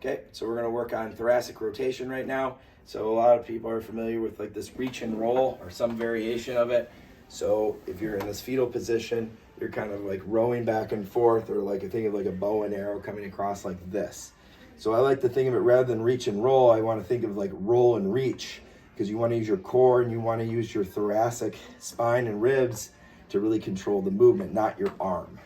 Okay, so we're gonna work on thoracic rotation right now. So a lot of people are familiar with like this reach and roll or some variation of it. So if you're in this fetal position, you're kind of like rowing back and forth, or like I think of like a bow and arrow coming across like this. So I like to think of it, rather than reach and roll, I want to think of like roll and reach, because you want to use your core and you want to use your thoracic spine and ribs to really control the movement, not your arm.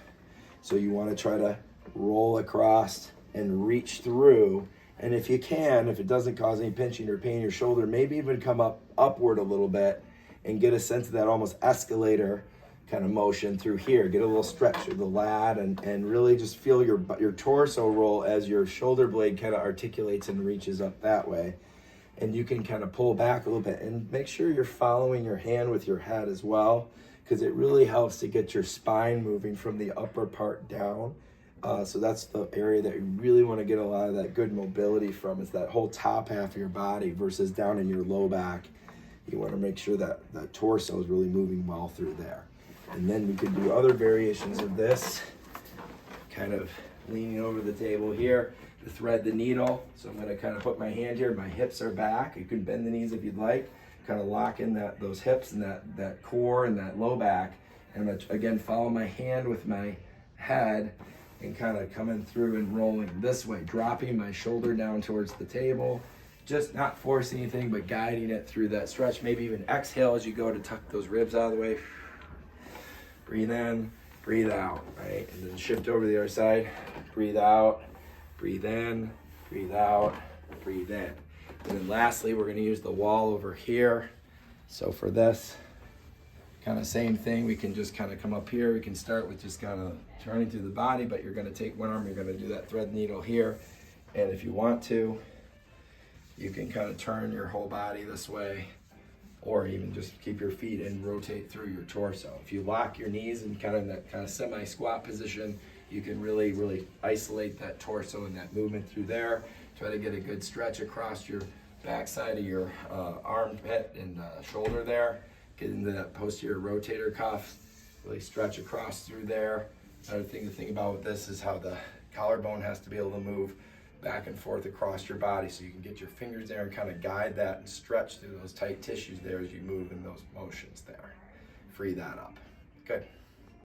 So you want to try to roll across and reach through, and if you can, if it doesn't cause any pinching or pain in your shoulder, maybe even come upward a little bit and get a sense of that almost escalator kind of motion through here. Get a little stretch of the lat, and really just feel your torso roll as your shoulder blade kind of articulates and reaches up that way. And you can kind of pull back a little bit and make sure you're following your hand with your head as well, because it really helps to get your spine moving from the upper part down. So that's the area that you really want to get a lot of that good mobility from, is that whole top half of your body versus down in your low back. You want to make sure that that torso is really moving well through there. And then we could do other variations of this, kind of leaning over the table here to thread the needle. So I'm going to kind of put my hand here, my hips are back. You can bend the knees if you'd like, kind of lock in those hips and that core and that low back. And again, follow my hand with my head and kind of coming through and rolling this way, dropping my shoulder down towards the table, just not forcing anything, but guiding it through that stretch. Maybe even exhale as you go to tuck those ribs out of the way. Breathe in, breathe out, right? And then shift over to the other side. Breathe out, breathe in, breathe out, breathe in. And then lastly, we're gonna use the wall over here. So for this, kind of same thing, we can just kind of come up here. We can start with just kind of turning through the body, but you're gonna take one arm, you're gonna do that thread needle here. And if you want to, you can kind of turn your whole body this way, or even just keep your feet and rotate through your torso. If you lock your knees in kind of that kind of semi-squat position, you can really, really isolate that torso and that movement through there. Try to get a good stretch across your backside of your armpit and shoulder there. Get into that posterior rotator cuff, really stretch across through there. Another thing to think about with this is how the collarbone has to be able to move back and forth across your body, so you can get your fingers there and kind of guide that and stretch through those tight tissues there as you move in those motions there. Free that up. Good.